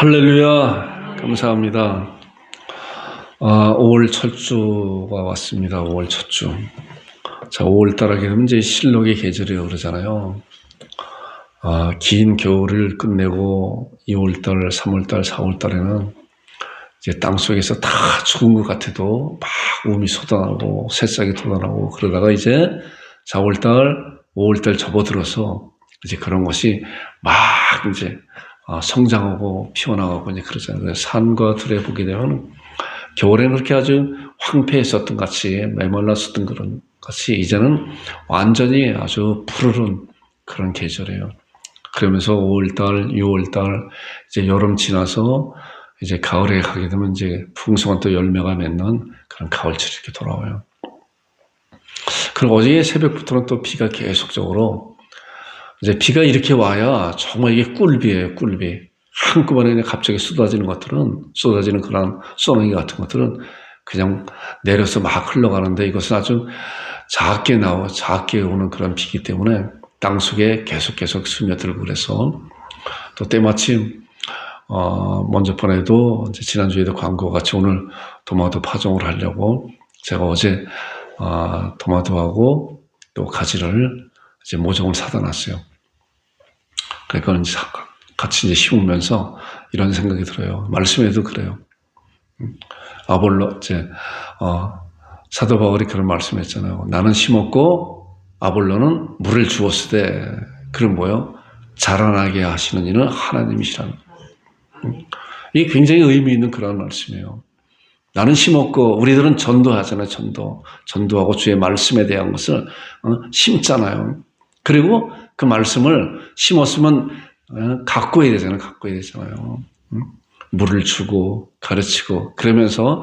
할렐루야, 감사합니다. 5월 첫 주가 왔습니다. 5월 첫 주. 자, 5월 달하게 되면 이제 실록의 계절이라고 그러잖아요. 긴 겨울을 끝내고 2월 달, 3월 달, 4월 달에는 이제 땅 속에서 다 죽은 것 같아도 막 우음이 쏟아나고 새싹이 돋아나고 그러다가 이제 4월 달, 5월 달 접어들어서 이제 그런 것이 막 이제 성장하고 피어나가고 이제 그러잖아요. 그래서 산과 들에 보게 되면 겨울에는 그렇게 아주 황폐했었던 같이 메말랐었던 그런 것이 이제는 완전히 아주 푸르른 그런 계절이에요. 그러면서 5월달, 6월달 이제 여름 지나서 이제 가을에 가게 되면 이제 풍성한 또 열매가 맺는 그런 가을철이 이렇게 돌아와요. 그리고 어제 새벽부터는 또 비가 계속적으로 이제 비가 이렇게 와야 정말 이게 꿀비예요, 꿀비. 한꺼번에 갑자기 쏟아지는 그런 소나기 같은 것들은 그냥 내려서 막 흘러가는데 이것은 아주 작게 오는 그런 비기 때문에 땅 속에 계속 스며들고 그래서 또 때마침, 먼저 번에도 이제 지난주에도 광고와 같이 오늘 도마도 파종을 하려고 제가 어제, 도마도하고 또 가지를 이제 모종을 사다 놨어요. 그러니까 이제 같이 이제 심으면서 이런 생각이 들어요. 말씀에도 그래요. 사도 바울이 그런 말씀했잖아요. 나는 심었고 아볼로는 물을 주었을 때 그런 뭐요? 자라나게 하시는 이는 하나님이시라는. 이게 굉장히 의미 있는 그런 말씀이에요. 나는 심었고 우리들은 전도하잖아요. 전도하고 주의 말씀에 대한 것을 심잖아요. 그리고 그 말씀을 심었으면 가꿔야 되잖아요. 물을 주고 가르치고 그러면서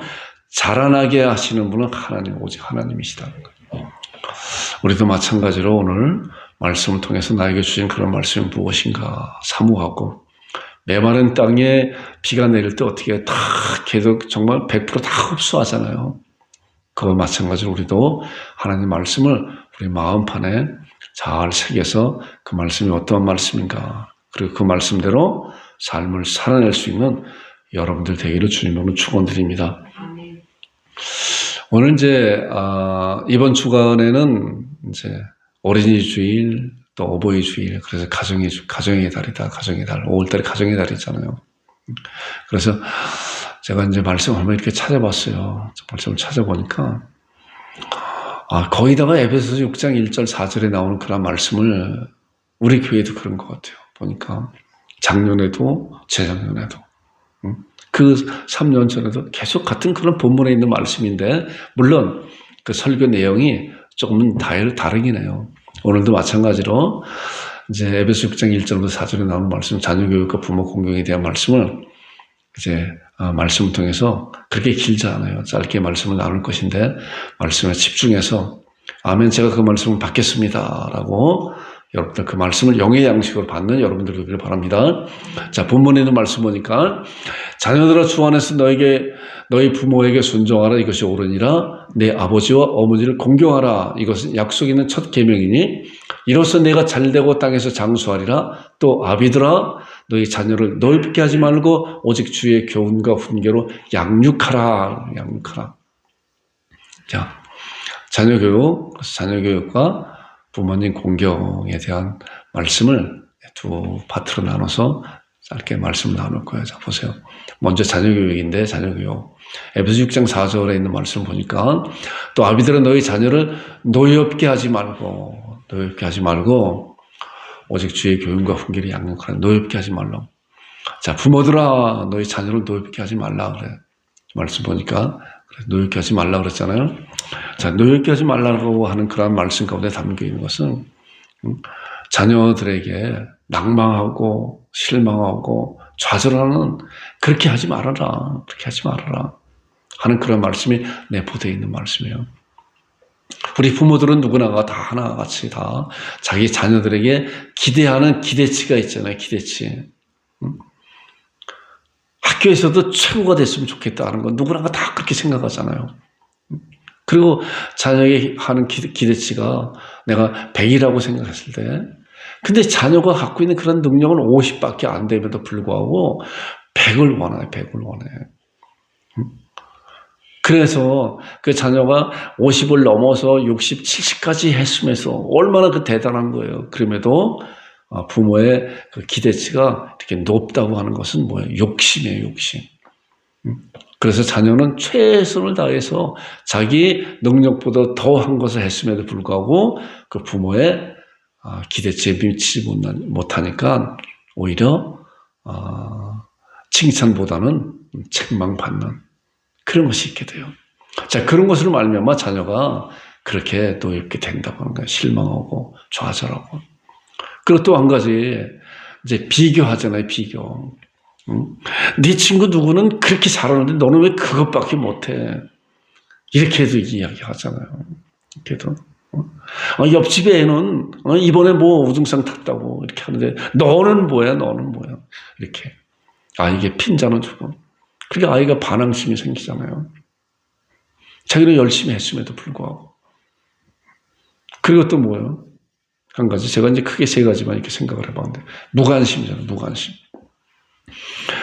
자라나게 하시는 분은 오직 하나님이시다는 거예요. 우리도 마찬가지로 오늘 말씀을 통해서 나에게 주신 그런 말씀이 무엇인가 사모하고 메마른 땅에 비가 내릴 때 어떻게 다 계속 정말 100%다 흡수하잖아요. 그와 마찬가지로 우리도 하나님 말씀을 우리 마음판에 잘 새겨서 그 말씀이 어떤 말씀인가 그리고 그 말씀대로 삶을 살아낼 수 있는 여러분들 되기를 주님으로 축원드립니다. 오늘 이제 이번 주간에는 이제 어린이 주일 또 어버이 주일 그래서 가정의 달이다. 가정의 달 5월달에 가정의 달이잖아요. 그래서 제가 이제 말씀을 한번 이렇게 찾아봤어요. 말씀을 찾아보니까 거기다가 에베소서 6장 1절 4절에 나오는 그런 말씀을 우리 교회도 그런 것 같아요. 보니까 작년에도 재작년에도 그 3년 전에도 계속 같은 그런 본문에 있는 말씀인데 물론 그 설교 내용이 조금은 다르긴 해요. 오늘도 마찬가지로 이제 에베소 6장 1절부터 4절에 나오는 말씀 자녀교육과 부모 공경에 대한 말씀을 이제 말씀을 통해서 그렇게 길지 않아요. 짧게 말씀을 나눌 것인데 말씀에 집중해서 아멘 제가 그 말씀을 받겠습니다 라고 여러분들 그 말씀을 영의 양식으로 받는 여러분들 되기를 바랍니다. 자, 본문에 있는 말씀 보니까 자녀들아 주 안에서 너희 부모에게 순종하라 이것이 옳으니라 내 아버지와 어머니를 공경하라 이것은 약속 있는 첫 계명이니 이로써 내가 잘되고 땅에서 장수하리라 또 아비들아 너희 자녀를 노엽게 하지 말고 오직 주의 교훈과 훈계로 양육하라. 자, 자녀교육과 부모님 공경에 대한 말씀을 두 파트로 나눠서 짧게 말씀을 나눌 거예요. 자, 보세요. 먼저 자녀교육인데 자녀교육. 에베소 6장 4절에 있는 말씀 보니까 또 아비들은 너희 자녀를 노엽게 하지 말고 오직 주의 교훈과 훈계를 양육하라. 노엽게 하지 말라. 자, 부모들아 너희 자녀를 노엽게 하지 말라 그래. 말씀 보니까 노엽게 하지 말라 그랬잖아요. 자, 노엽게 하지 말라고 하는 그런 말씀 가운데 담겨 있는 것은 자녀들에게 낭망하고 실망하고 좌절하는 그렇게 하지 말아라 하는 그런 말씀이 내포되어 있는 말씀이에요. 우리 부모들은 누구나가 다 하나같이 다 자기 자녀들에게 기대하는 기대치가 있잖아요. 기대치. 학교에서도 최고가 됐으면 좋겠다는 건 누구나가 다 그렇게 생각하잖아요. 그리고 자녀에게 하는 기대치가 내가 100이라고 생각했을 때 근데 자녀가 갖고 있는 그런 능력은 50밖에 안 됨에도 불구하고 100을 원해, 100을 원해. 그래서 그 자녀가 50을 넘어서 60, 70까지 했으면서 얼마나 그 대단한 거예요. 그럼에도 부모의 그 기대치가 이렇게 높다고 하는 것은 뭐예요? 욕심이에요, 욕심. 그래서 자녀는 최선을 다해서 자기 능력보다 더한 것을 했음에도 불구하고 그 부모의 기대치에 미치지 못하니까 오히려 칭찬보다는 책망받는 그런 것이 있게 돼요. 자, 그런 것으로 말미암아 자녀가 그렇게 또 이렇게 된다고 하는 거예요. 실망하고 좌절하고. 그리고 또 한 가지 이제 비교하잖아요. 비교. 네 친구 누구는 그렇게 잘하는데 너는 왜 그것밖에 못해? 이렇게도 이야기하잖아요. 이렇게도. 옆집에 애는 이번에 뭐 우등상 탔다고 이렇게 하는데 너는 뭐야? 너는 뭐야? 이렇게. 이게 핀잔을 주고. 그러니까 아이가 반항심이 생기잖아요. 자기는 열심히 했음에도 불구하고. 그리고 또 뭐예요? 한 가지. 제가 이제 크게 세 가지만 이렇게 생각을 해봤는데, 무관심이잖아요. 무관심.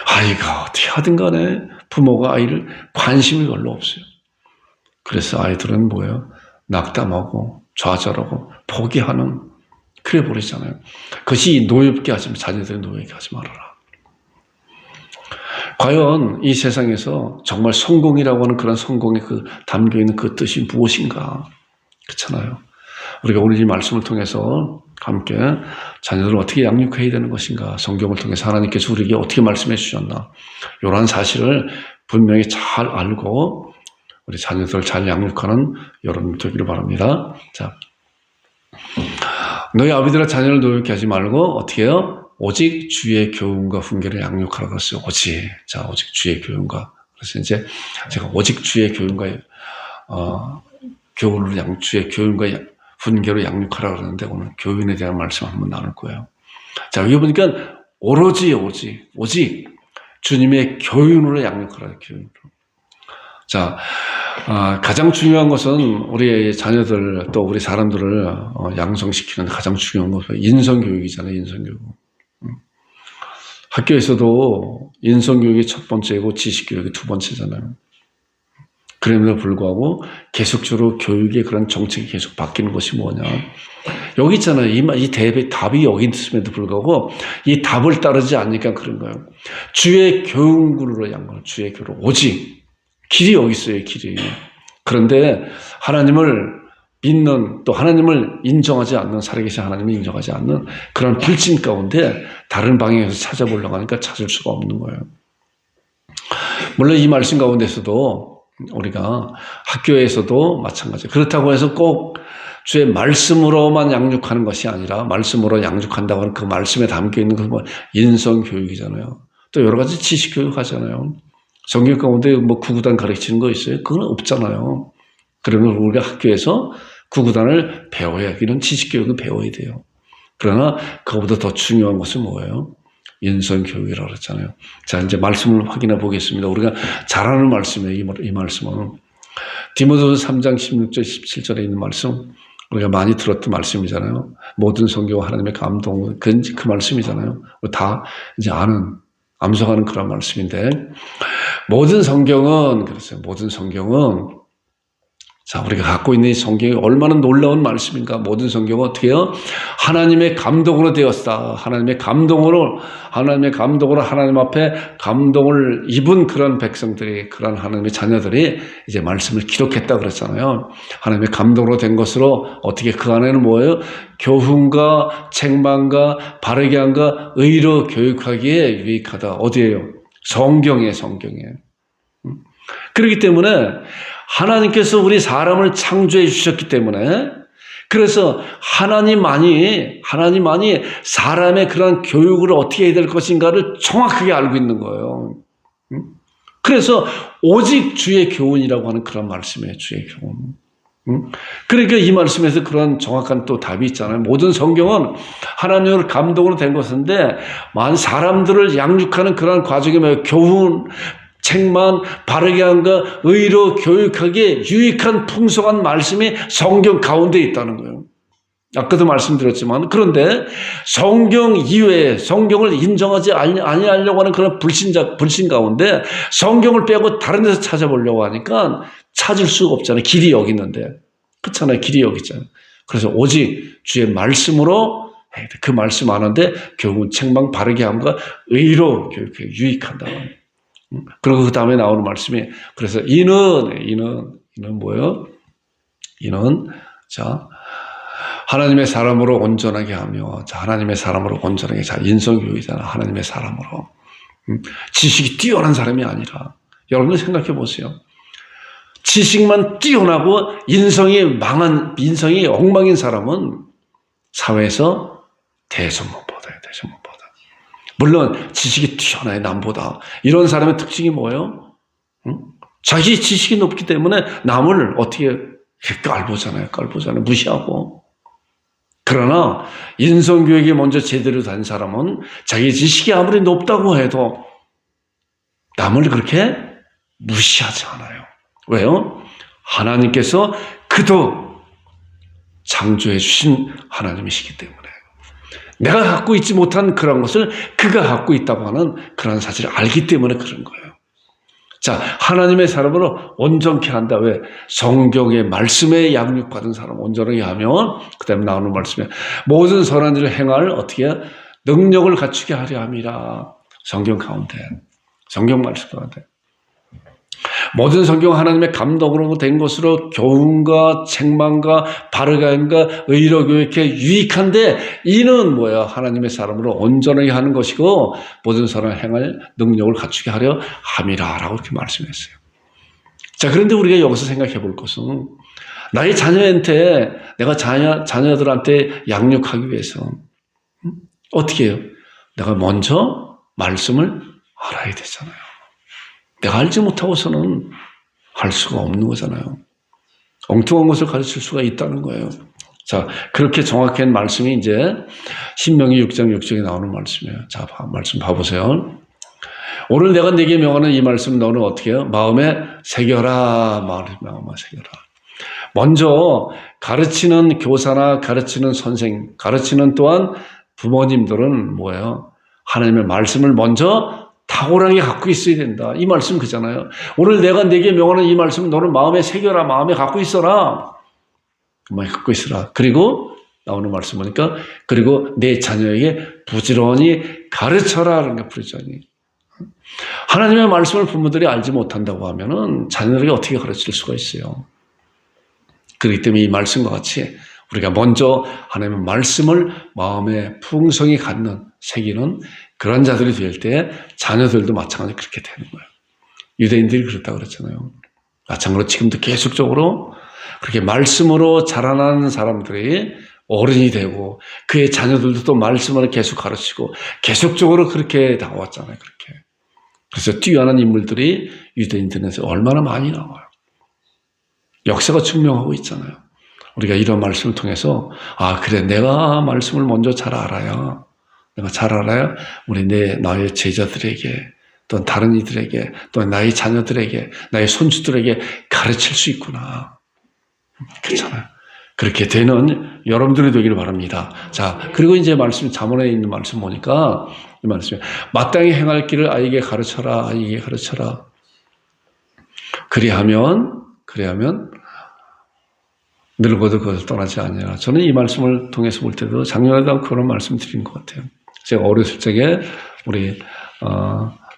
아이가 어떻게 하든 간에 부모가 아이를 관심이 별로 없어요. 그래서 아이들은 뭐예요? 낙담하고 좌절하고 포기하는, 그래 버리잖아요. 그것이 노엽게 하지 마. 자녀들이 노엽게 하지 말아라. 과연 이 세상에서 정말 성공이라고 하는 그런 성공에 담겨있는 그 뜻이 무엇인가? 그렇잖아요. 우리가 오늘 이 말씀을 통해서 함께 자녀들을 어떻게 양육해야 되는 것인가? 성경을 통해서 하나님께서 우리에게 어떻게 말씀해 주셨나? 이러한 사실을 분명히 잘 알고 우리 자녀들을 잘 양육하는 여러분 되기를 바랍니다. 자, 너희 아비들아 자녀를 노엽게 하지 말고 어떻게 해요? 오직 주의 교훈과 훈계를 양육하라 그랬어요. 오직. 자, 오직 주의 교훈과. 그래서 이제 제가 오직 주의 교훈과, 주의 교훈과 훈계로 양육하라 그러는데 오늘 교훈에 대한 말씀 한번 나눌 거예요. 자, 여기 보니까 오직 주님의 교훈으로 양육하라, 교훈으로. 자, 가장 중요한 것은 우리 자녀들 또 우리 사람들을 양성시키는 가장 중요한 것은 인성교육이잖아요, 인성교육. 학교에서도 인성교육이 첫 번째고 지식교육이 두 번째잖아요. 그럼에도 불구하고 계속적으로 교육의 그런 정책이 계속 바뀌는 것이 뭐냐. 여기 있잖아요. 이 답이 여기 있음에도 불구하고 이 답을 따르지 않으니까 그런 거예요. 주의 교훈으로 양걸, 주의 교훈. 오직. 길이 여기 있어요, 길이. 그런데 하나님을 믿는, 또 하나님을 인정하지 않는, 살아계신 하나님을 인정하지 않는 그런 불신 가운데 다른 방향에서 찾아보려고 하니까 찾을 수가 없는 거예요. 물론 이 말씀 가운데서도 우리가 학교에서도 마찬가지예요. 그렇다고 해서 꼭 주의 말씀으로만 양육하는 것이 아니라 말씀으로 양육한다고 하는 그 말씀에 담겨 있는 그 인성교육이잖아요. 또 여러 가지 지식교육 하잖아요. 성경 가운데 뭐 구구단 가르치는 거 있어요? 그건 없잖아요. 그러면 우리가 학교에서 구구단을 배워야, 이런 지식교육을 배워야 돼요. 그러나 그거보다 더 중요한 것은 뭐예요? 인성교육이라고 그랬잖아요. 자, 이제 말씀을 확인해 보겠습니다. 우리가 잘 아는 말씀이에요, 이 말씀은. 디모데후서 3장 16절, 17절에 있는 말씀, 우리가 많이 들었던 말씀이잖아요. 모든 성경은 하나님의 감동, 그 말씀이잖아요. 다 이제 아는, 암송하는 그런 말씀인데, 모든 성경은, 그랬어요. 모든 성경은, 자, 우리가 갖고 있는 이 성경이 얼마나 놀라운 말씀인가. 모든 성경은 어떻게 해요? 하나님의 감동으로 되었다. 하나님의 감동으로 하나님 앞에 감동을 입은 그런 백성들이, 그런 하나님의 자녀들이 이제 말씀을 기록했다 그랬잖아요. 하나님의 감동으로 된 것으로 어떻게 그 안에는 뭐예요? 교훈과 책망과 바르게 함과 의로 교육하기에 유익하다. 어디예요? 성경에. 그렇기 때문에 하나님께서 우리 사람을 창조해 주셨기 때문에, 그래서 하나님만이 사람의 그런 교육을 어떻게 해야 될 것인가를 정확하게 알고 있는 거예요. 그래서 오직 주의 교훈이라고 하는 그런 말씀이에요. 주의 교훈. 그러니까 이 말씀에서 그런 정확한 또 답이 있잖아요. 모든 성경은 하나님의 감동으로 된 것인데, 만 사람들을 양육하는 그런 과정이 뭐예요? 교훈, 책만, 바르게 함과 의로 교육하기에 유익한 풍성한 말씀이 성경 가운데 있다는 거예요. 아까도 말씀드렸지만, 그런데 성경 이외에 성경을 인정하지 아니하려고 하는 그런 불신 가운데 성경을 빼고 다른 데서 찾아보려고 하니까 찾을 수가 없잖아요. 길이 여기 있는데. 그렇잖아요. 길이 여기 있잖아요. 그래서 오직 주의 말씀으로 해야 돼. 그 말씀 하는데 결국은 책망 바르게 함과 의로 교육에 유익한다. 그리고 그 다음에 나오는 말씀이, 그래서 이는 뭐예요? 이는, 자, 하나님의 사람으로 온전하게 하며, 자, 하나님의 사람으로 온전하게, 자, 인성교육이잖아. 하나님의 사람으로. 지식이 뛰어난 사람이 아니라, 여러분들 생각해 보세요. 지식만 뛰어나고 인성이 엉망인 사람은 사회에서 대접 못 받아요. 대접 못 받아. 물론 지식이 뛰어나요. 남보다. 이런 사람의 특징이 뭐예요? 자기 지식이 높기 때문에 남을 어떻게 깔보잖아요. 무시하고. 그러나 인성교육이 먼저 제대로 된 사람은 자기 지식이 아무리 높다고 해도 남을 그렇게 무시하지 않아요. 왜요? 하나님께서 그도 창조해 주신 하나님이시기 때문에 내가 갖고 있지 못한 그런 것을 그가 갖고 있다고 하는 그런 사실을 알기 때문에 그런 거예요. 자, 하나님의 사람으로 온전케 한다. 왜? 성경의 말씀에 양육받은 사람 온전하게 하면, 그 다음에 나오는 말씀에 모든 선한 일을 행할 어떻게 능력을 갖추게 하려 함이라. 성경 가운데, 성경 말씀 가운데 모든 성경 하나님의 감동으로 된 것으로 교훈과 책망과 바르게 함과 의로 교육에 유익한데, 이는 뭐야? 하나님의 사람으로 온전하게 하는 것이고 모든 선을 행할 능력을 갖추게 하려 함이라 라고 이렇게 말씀했어요. 자, 그런데 우리가 여기서 생각해 볼 것은, 나의 자녀한테, 내가 자녀들한테 양육하기 위해서 어떻게 해요? 내가 먼저 말씀을 알아야 되잖아요. 내가 알지 못하고서는 할 수가 없는 거잖아요. 엉뚱한 것을 가르칠 수가 있다는 거예요. 자, 그렇게 정확한 말씀이 이제 신명기 6장 6절에 나오는 말씀이에요. 자, 말씀 봐보세요. 오늘 내가 네게 명하는 이 말씀 너는 어떻게 해요? 마음에 새겨라. 마음에 새겨라. 먼저 가르치는 교사나 가르치는 선생, 가르치는 또한 부모님들은 뭐예요? 하나님의 말씀을 먼저 탁월하게 갖고 있어야 된다. 이 말씀 그잖아요. 오늘 내가 네게 명하는 이 말씀 너는 마음에 새겨라. 마음에 갖고 있어라. 마음에 갖고 있어라. 그리고 나오는 말씀 보니까 그리고 내 자녀에게 부지런히 가르쳐라. 그러니까 부지런히. 하나님의 말씀을 부모들이 알지 못한다고 하면은 자녀들에게 어떻게 가르칠 수가 있어요. 그렇기 때문에 이 말씀과 같이 우리가 먼저 하나님의 말씀을 마음에 풍성히 갖는, 새기는 그런 자들이 될 때 자녀들도 마찬가지로 그렇게 되는 거예요. 유대인들이 그렇다고 그랬잖아요. 마찬가지로 지금도 계속적으로 그렇게 말씀으로 자라나는 사람들이 어른이 되고 그의 자녀들도 또 말씀을 계속 가르치고 계속적으로 그렇게 나왔잖아요. 그렇게. 그래서 뛰어난 인물들이 유대인들에서 얼마나 많이 나와요. 역사가 증명하고 있잖아요. 우리가 이런 말씀을 통해서 그래, 내가 말씀을 먼저 잘 알아야, 내가 잘 알아야 우리 나의 제자들에게 또 다른 이들에게 또 나의 자녀들에게 나의 손주들에게 가르칠 수 있구나. 그렇잖아요. 그렇게 되는 여러분들이 되기를 바랍니다. 자, 그리고 이제 말씀, 잠언에 있는 말씀 보니까 이 말씀이 마땅히 행할 길을 아이에게 가르쳐라. 아이에게 가르쳐라. 그리하면 늙어도 그것을 떠나지 않으라. 저는 이 말씀을 통해서 볼 때도 작년에도 그런 말씀 드린 것 같아요. 제가 어렸을 적에 우리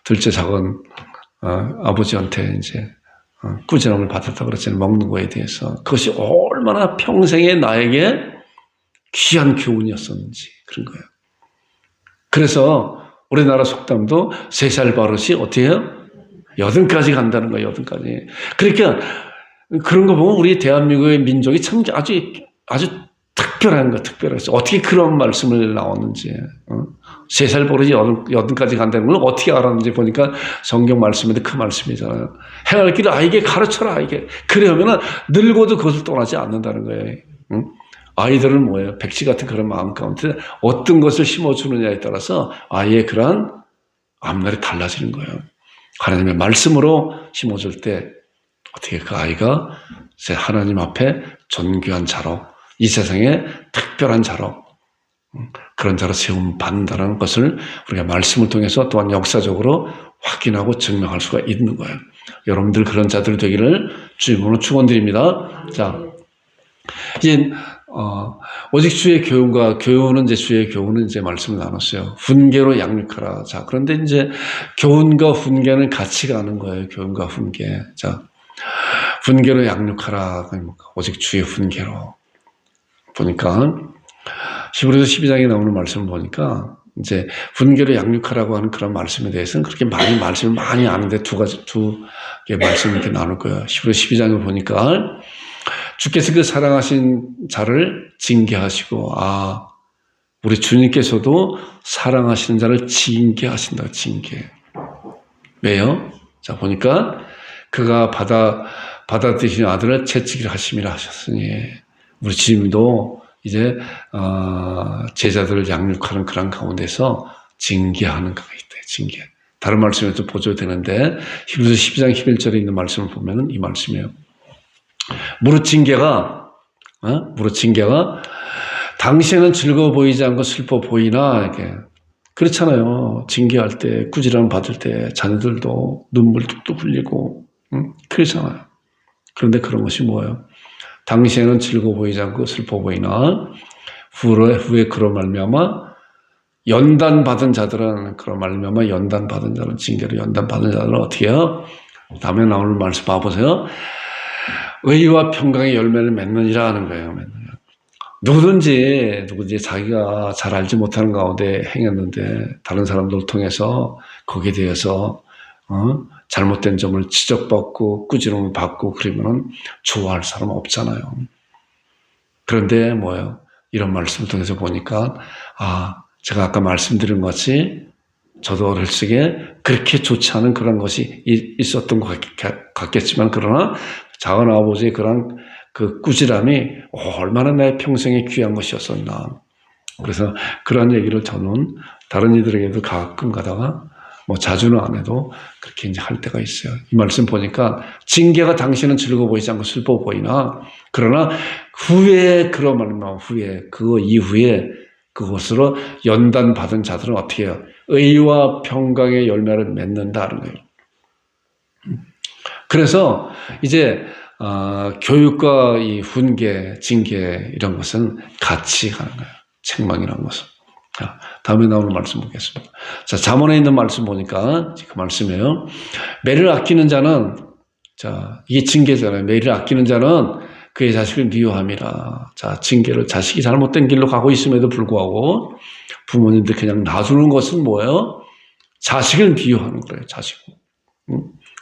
둘째 작은 아버지한테 이제 꾸지람을 받았다고 그랬잖아요. 먹는 거에 대해서. 그것이 얼마나 평생에 나에게 귀한 교훈이었었는지 그런 거예요. 그래서 우리나라 속담도 3살 버릇이 어떻게 해요? 80까지 간다는 거예요. 80까지. 그러니까 그런 거 보면 우리 대한민국의 민족이 참 아주 특별한 거, 특별해서 어떻게 그런 말씀을 나왔는지, 3살 버릇이 80까지 간다는 걸 어떻게 알았는지 보니까 성경 말씀인데 그 말씀이잖아요. 행할 길을 아이에게 가르쳐라, 아이에게. 그러면은 늙어도 그것을 떠나지 않는다는 거예요. 아이들은 뭐예요? 백지 같은 그런 마음 가운데 어떤 것을 심어주느냐에 따라서 아이의 그런 앞날이 달라지는 거예요. 하나님의 말씀으로 심어줄 때 어떻게 그 아이가 하나님 앞에 존귀한 자로 이 세상에 특별한 자로 그런 자로 세움 받는다는 것을 우리가 말씀을 통해서 또한 역사적으로 확인하고 증명할 수가 있는 거예요. 여러분들 그런 자들 되기를 주님으로 축원드립니다. 자, 이제 오직 주의 교훈은 이제 주의 교훈은 이제 말씀을 나눴어요. 훈계로 양육하라. 자, 그런데 이제 교훈과 훈계는 같이 가는 거예요. 교훈과 훈계. 자, 훈계로 양육하라. 오직 주의 훈계로. 보니까 히브리서 12장에 나오는 말씀을 보니까 이제 훈계로 양육하라고 하는 그런 말씀에 대해서는 그렇게 말씀을 많이 아는데 두 개 말씀을 이렇게 나눌 거예요. 히브리서 12장을 보니까 주께서 그 사랑하신 자를 징계하시고, 우리 주님께서도 사랑하시는 자를 징계하신다, 징계. 왜요? 자, 보니까 그가 받아들이신 아들을 채찍이라 하심이라 하셨으니, 우리 주님도 이제, 제자들을 양육하는 그런 가운데서 징계하는 것가 있대, 징계. 다른 말씀에도 보조되는데, 히브리서 12장 11절에 있는 말씀을 보면은 이 말씀이에요. 무릇 징계가 당시에는 즐거워 보이지 않고 슬퍼 보이나 이렇게 그렇잖아요. 징계할 때 꾸지람 받을 때 자녀들도 눈물 뚝뚝 흘리고 그렇잖아요. 그런데 그런 것이 뭐예요? 당시에는 즐거워 보이지 않고 슬퍼 보이나 후에 그런 말미암아 연단 받은 자들은 징계로 연단 받은 자들은 어떻게 해요? 다음에 나오는 말씀 봐보세요. 의와 평강의 열매를 맺느니라 하는 거예요. 누구든지 자기가 잘 알지 못하는 가운데 행했는데 다른 사람들을 통해서 거기에 대해서 잘못된 점을 지적받고 꾸지람을 받고 그러면은 좋아할 사람 없잖아요. 그런데 뭐예요? 이런 말씀을 통해서 보니까 제가 아까 말씀드린 것 같이 저도 어릴 적에 그렇게 좋지 않은 그런 것이 있었던 것 같겠지만 그러나 작은 아버지의 그런 그 꾸지람이 얼마나 내 평생에 귀한 것이었었나. 그래서 그런 얘기를 저는 다른 이들에게도 가끔 가다가 뭐 자주는 안 해도 그렇게 이제 할 때가 있어요. 이 말씀 보니까 징계가 당신은 즐거워 보이지 않고 슬퍼 보이나 그러나 후에 그런 말이면 그 이후에 그것으로 연단 받은 자들은 어떻게 해요? 의와 평강의 열매를 맺는다는 거예요. 그래서 이제 교육과 이 훈계, 징계 이런 것은 같이 가는 거예요. 책망이라는 것은. 자, 다음에 나오는 말씀 보겠습니다. 자, 잠언에 있는 말씀 보니까 그 말씀이에요. 매를 아끼는 자는 이게 징계잖아요. 매를 아끼는 자는 그의 자식을 미워함이라. 자, 징계를 자식이 잘못된 길로 가고 있음에도 불구하고 부모님들 그냥 놔두는 것은 뭐예요? 자식을 미워하는 거예요. 자식을.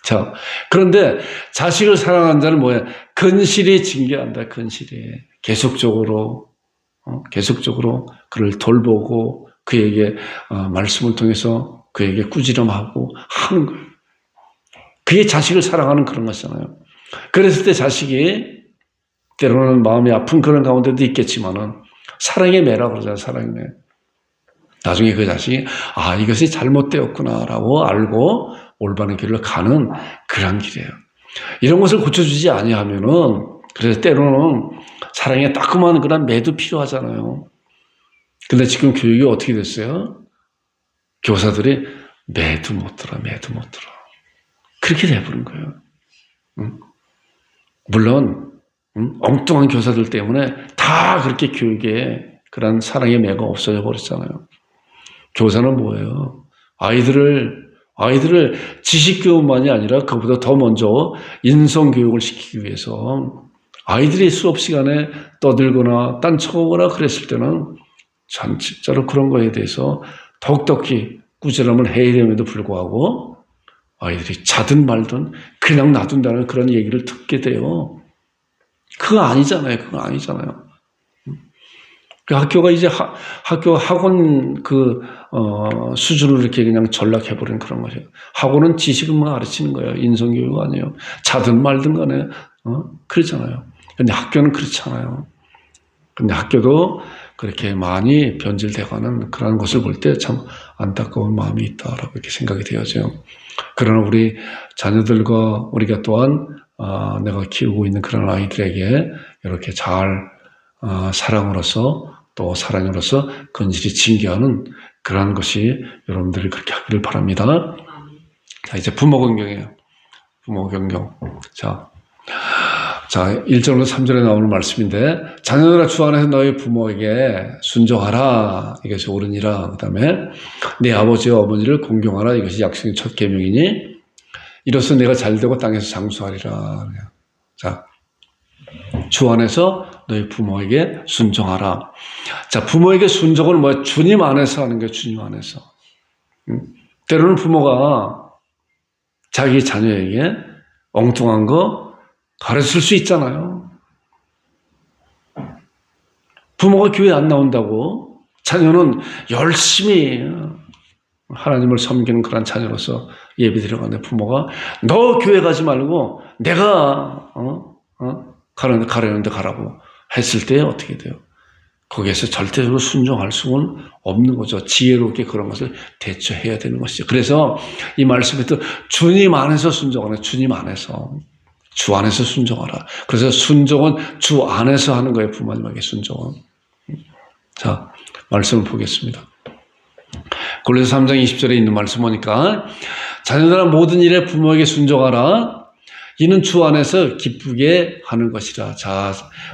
자, 그런데 자식을 사랑하는 자는 뭐예요? 근실히 징계한다. 근실히 계속적으로 그를 돌보고 그에게 말씀을 통해서 그에게 꾸지람하고 하는 거예요. 그게 자식을 사랑하는 그런 것이잖아요. 그랬을 때 자식이 때로는 마음이 아픈 그런 가운데도 있겠지만은 사랑의 매라고 그러잖아요. 사랑의 매. 나중에 그 자식이 이것이 잘못되었구나라고 알고 올바른 길로 가는 그런 길이에요. 이런 것을 고쳐주지 아니하면은 그래서 때로는 사랑에 따끔한 그런 매도 필요하잖아요. 근데 지금 교육이 어떻게 됐어요? 교사들이 매도 못 들어. 그렇게 돼버린 거예요. 물론 엉뚱한 교사들 때문에 다 그렇게 교육에 그런 사랑의 매가 없어져 버렸잖아요. 교사는 뭐예요? 아이들을 지식교육만이 아니라 그보다 더 먼저 인성교육을 시키기 위해서 아이들이 수업 시간에 떠들거나 딴쳐거나 그랬을 때는 진짜로 그런 거에 대해서 더욱더욱이 꾸지람을 해야 됨에도 불구하고 아이들이 자든 말든 그냥 놔둔다는 그런 얘기를 듣게 돼요. 그거 아니잖아요. 그 학교가 이제 학원 수준으로 이렇게 그냥 전락해버린 그런 거죠. 학원은 지식만 가르치는 거예요. 인성교육 아니에요. 자든 말든 간에, 그렇잖아요. 근데 학교는 그렇잖아요. 근데 학교도 그렇게 많이 변질돼가는 그런 것을 볼 때 참 안타까운 마음이 있다라고 이렇게 생각이 되어져요. 그러나 우리 자녀들과 우리가 또한, 내가 키우고 있는 그런 아이들에게 이렇게 잘 사랑으로서 또 사랑으로서 건실히 징계하는 그러한 것이 여러분들이 그렇게 하기를 바랍니다. 자, 이제 부모 경경이에요. 부모 경경. 자, 1절부터 3절에 나오는 말씀인데, 자녀들아 주 안에서 너희 부모에게 순종하라. 이것이 옳으니라. 그 다음에 내 아버지와 어머니를 공경하라. 이것이 약속의 첫 계명이니 이로써 내가 잘되고 땅에서 장수하리라. 자, 주 안에서 너희 부모에게 순종하라. 자, 부모에게 순종은 뭐야? 주님 안에서 하는 거예요. 주님 안에서. 때로는 부모가 자기 자녀에게 엉뚱한 거 가르칠 수 있잖아요. 부모가 교회 안 나온다고 자녀는 열심히 하나님을 섬기는 그런 자녀로서 예배 드려가는데 부모가 너 교회 가지 말고 내가 가려는데 가라고 했을 때 어떻게 돼요? 거기에서 절대적으로 순종할 수는 없는 거죠. 지혜롭게 그런 것을 대처해야 되는 것이죠. 그래서 이 말씀에도 주님 안에서 순종하라. 주님 안에서. 주 안에서 순종하라. 그래서 순종은 주 안에서 하는 거예요. 부모님에게 순종은. 자, 말씀을 보겠습니다. 골로새 3장 20절에 있는 말씀 보니까 자녀들아 모든 일에 부모에게 순종하라. 이는 주 안에서 기쁘게 하는 것이라. 자,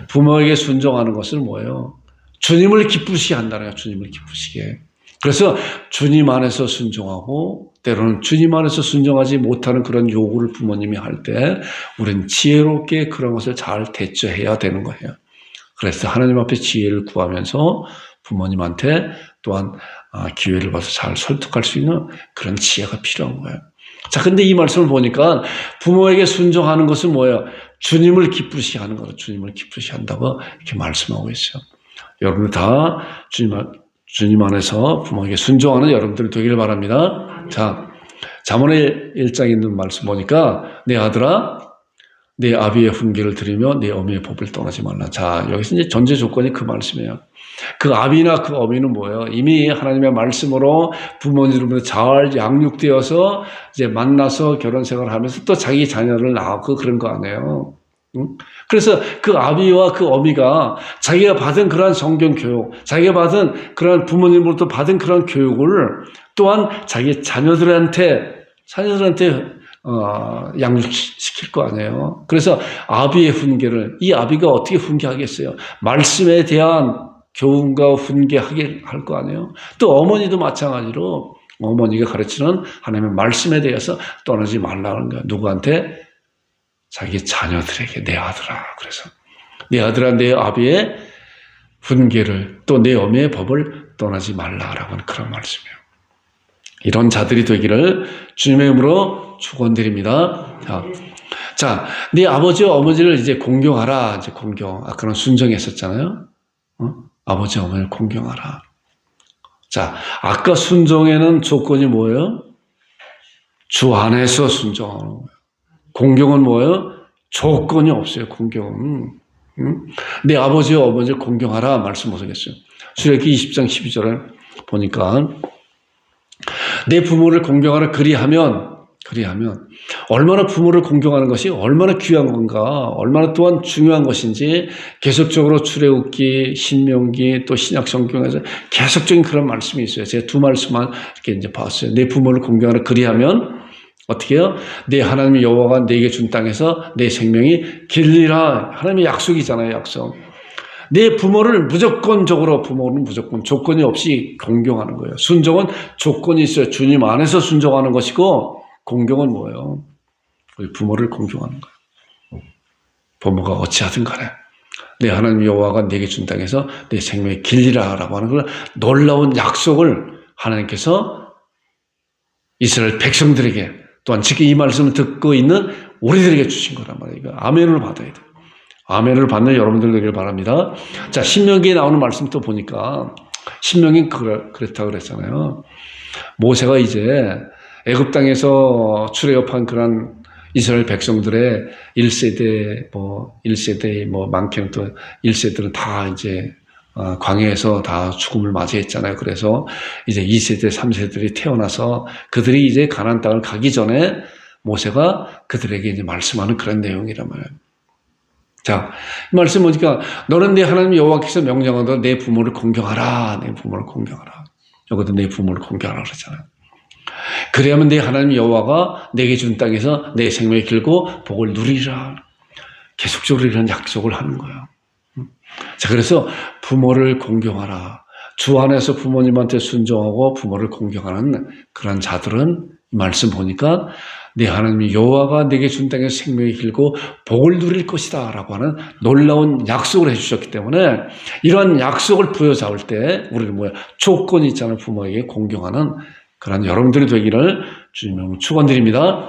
부모에게 순종하는 것은 뭐예요? 주님을 기쁘시게 한다는 거예요. 주님을 기쁘시게. 그래서 주님 안에서 순종하고 때로는 주님 안에서 순종하지 못하는 그런 요구를 부모님이 할 때 우리는 지혜롭게 그런 것을 잘 대처해야 되는 거예요. 그래서 하나님 앞에 지혜를 구하면서 부모님한테 또한 기회를 봐서 잘 설득할 수 있는 그런 지혜가 필요한 거예요. 자, 근데 이 말씀을 보니까 부모에게 순종하는 것은 뭐예요? 주님을 기쁘시게 하는 거예요. 주님을 기쁘시게 한다고 이렇게 말씀하고 있어요. 여러분들 다 주님 안에서 부모에게 순종하는 여러분들이 되기를 바랍니다. 자, 잠언의 1장에 있는 말씀 보니까 내 아들아 내 아비의 훈계를 들으며 내 어미의 법을 떠나지 말라. 자, 여기서 이제 전제 조건이 그 말씀이에요. 그 아비나 그 어미는 뭐예요? 이미 하나님의 말씀으로 부모님으로부터 잘 양육되어서 이제 만나서 결혼 생활을 하면서 또 자기 자녀를 낳고 그런 거 아니에요. 그래서 그 아비와 그 어미가 자기가 받은 그러한 성경 교육, 자기가 받은 그러한 부모님으로부터 받은 그러한 교육을 또한 자기 자녀들한테 양육시킬 거 아니에요. 그래서 아비의 훈계를, 이 아비가 어떻게 훈계하겠어요? 말씀에 대한 교훈과 훈계하게 할 거 아니에요. 또 어머니도 마찬가지로 어머니가 가르치는 하나님의 말씀에 대해서 떠나지 말라는 거예요. 누구한테? 자기 자녀들에게. 내 아들아. 그래서 내 아들아 내 아비의 훈계를 또 내 어미의 법을 떠나지 말라라고 하는 그런 말씀이에요. 이런 자들이 되기를 주님의 이름으로 축원드립니다. 자, 네 아버지와 어머니를 이제 공경하라. 이제 공경. 아까는 순종했었잖아요. 아버지 어머니를 공경하라. 자, 아까 순종에는 조건이 뭐예요? 주 안에서 순종하는 거예요. 공경은 뭐예요? 조건이 없어요. 공경은. 내 아버지와 어머니를 공경하라 말씀 못하겠어요. 출애굽기 20장 12절에 보니까 내 부모를 공경하라 그리하면 얼마나 부모를 공경하는 것이 얼마나 귀한 건가, 얼마나 또한 중요한 것인지 계속적으로 출애굽기, 신명기 또 신약 성경에서 계속적인 그런 말씀이 있어요. 제가 두 말씀만 이렇게 이제 봤어요. 내 부모를 공경하라 그리하면 어떻게 해요? 내 하나님 여호와가 내게 준 땅에서 내 생명이 길리라. 하나님의 약속이잖아요. 약속. 내 부모를 무조건적으로, 부모는 무조건 조건이 없이 공경하는 거예요. 순종은 조건이 있어요. 주님 안에서 순종하는 것이고 공경은 뭐예요? 우리 부모를 공경하는 거예요. 부모가 어찌하든 간에 내 하나님 여호와가 내게 준 땅에서 내 생명이 길리라라고 하는 걸 놀라운 약속을 하나님께서 이스라엘 백성들에게 또한 지금 이 말씀을 듣고 있는 우리들에게 주신 거란 말이에요. 아멘을 받아야 돼요. 아멘을 받는 여러분들 되길 바랍니다. 자, 신명기에 나오는 말씀 또 보니까 신명기 그렇다고 그랬잖아요. 모세가 이제 애굽 땅에서 출애굽한 그런 이스라엘 백성들의 1세대 많게는 또 1세들은 다 이제 광야에서 다 죽음을 맞이했잖아요. 그래서 이제 2세대, 3세들이 태어나서 그들이 이제 가나안 땅을 가기 전에 모세가 그들에게 이제 말씀하는 그런 내용이란 말이에요. 자, 이 말씀 보니까 너는 내 하나님 여호와께서 명령하다 내 부모를 공경하라. 내 부모를 공경하라. 여기도 내 부모를 공경하라 그러잖아요. 그래야만 내 하나님 여호와가 내게 준 땅에서 내 생명이 길고 복을 누리라. 계속적으로 이런 약속을 하는 거예요. 자, 그래서 부모를 공경하라. 주 안에서 부모님한테 순종하고 부모를 공경하는 그런 자들은 말씀 보니까 내 하나님 여호와가 내게 준 땅에서 생명이 길고 복을 누릴 것이다 라고 하는 놀라운 약속을 해주셨기 때문에 이러한 약속을 부여잡을 때 우리는 조건이 있잖아요. 부모에게 공경하는 그런 여러분들이 되기를 주님으로 축원드립니다.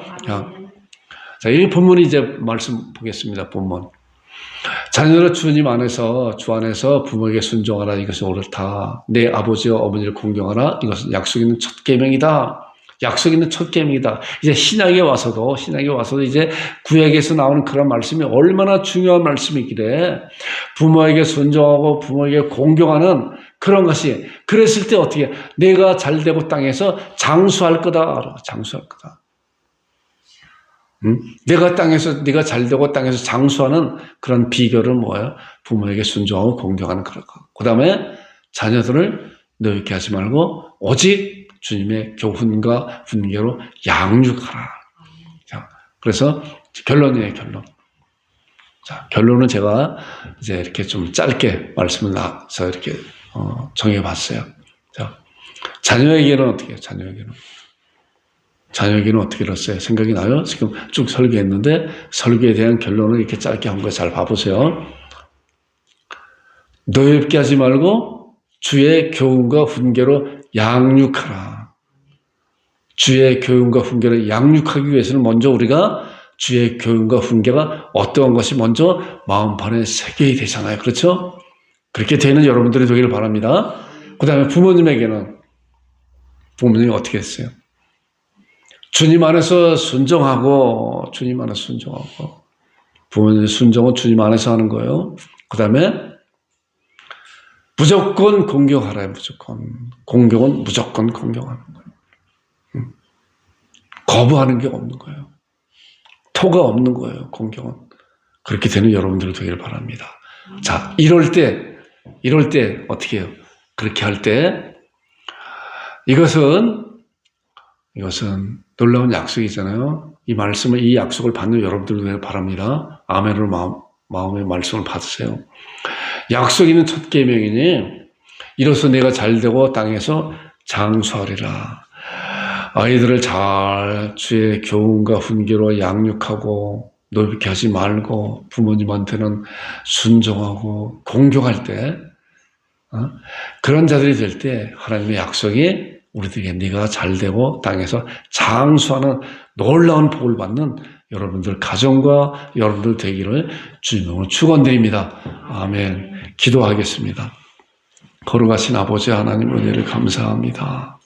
자, 이 본문이 이제 말씀 보겠습니다. 본문. 자녀들아 주님 안에서 주 안에서 부모에게 순종하라. 이것이 옳다. 내 아버지와 어머니를 공경하라. 이것은 약속 있는 첫 계명이다. 약속 있는 첫 계명이다. 이제 신약에 와서도 이제 구약에서 나오는 그런 말씀이 얼마나 중요한 말씀이길래 부모에게 순종하고 부모에게 공경하는 그런 것이 그랬을 때 어떻게 내가 잘되고 땅에서 장수할 거다. 장수할 거다. 네가 잘되고 땅에서 장수하는 그런 비결은 뭐예요? 부모에게 순종하고 공경하는 그런 거. 그 다음에 자녀들을 노엽게 하지 말고 오직 주님의 교훈과 훈계로 양육하라. 자, 그래서 결론이에요, 결론. 자, 결론은 제가 이제 이렇게 좀 짧게 말씀을 나서 이렇게 정해봤어요. 자, 자녀에게는 어떻게 해요? 자녀에게는 어떻게 들었어요? 생각이 나요? 지금 쭉 설교했는데 설교에 대한 결론을 이렇게 짧게 한 거 잘 봐보세요. 노엽게 하지 말고 주의 교훈과 훈계로 양육하라. 주의 교훈과 훈계를 양육하기 위해서는 먼저 우리가 주의 교훈과 훈계가 어떠한 것이 먼저 마음판에 새겨야 되잖아요. 그렇죠? 그렇게 되는 여러분들이 되기를 바랍니다. 그 다음에 부모님에게는 부모님이 어떻게 했어요? 주님 안에서 순종하고 부모님의 순종은 주님 안에서 하는 거예요. 그 다음에 무조건 공경하라요. 무조건. 공경은 무조건 공경하는 거예요. 거부하는 게 없는 거예요. 토가 없는 거예요. 공경은. 그렇게 되는 여러분들 되기를 바랍니다. 자, 이럴 때 어떻게 해요? 그렇게 할 때 이것은 놀라운 약속이잖아요. 이 약속을 받는 여러분들 되기를 바랍니다. 아멘으로 마음의 말씀을 받으세요. 약속 있는 첫 계명이니 이로써 내가 잘되고 땅에서 장수하리라. 아이들을 잘 주의 교훈과 훈계로 양육하고 노엽게 하지 말고 부모님한테는 순종하고 공경할 때 그런 자들이 될 때 하나님의 약속이 우리들에게 네가 잘되고 땅에서 장수하는 놀라운 복을 받는 여러분들 가정과 여러분들 되기를 주님으로 축원드립니다. 아멘. 기도하겠습니다. 거룩하신 아버지 하나님 은혜를 감사합니다.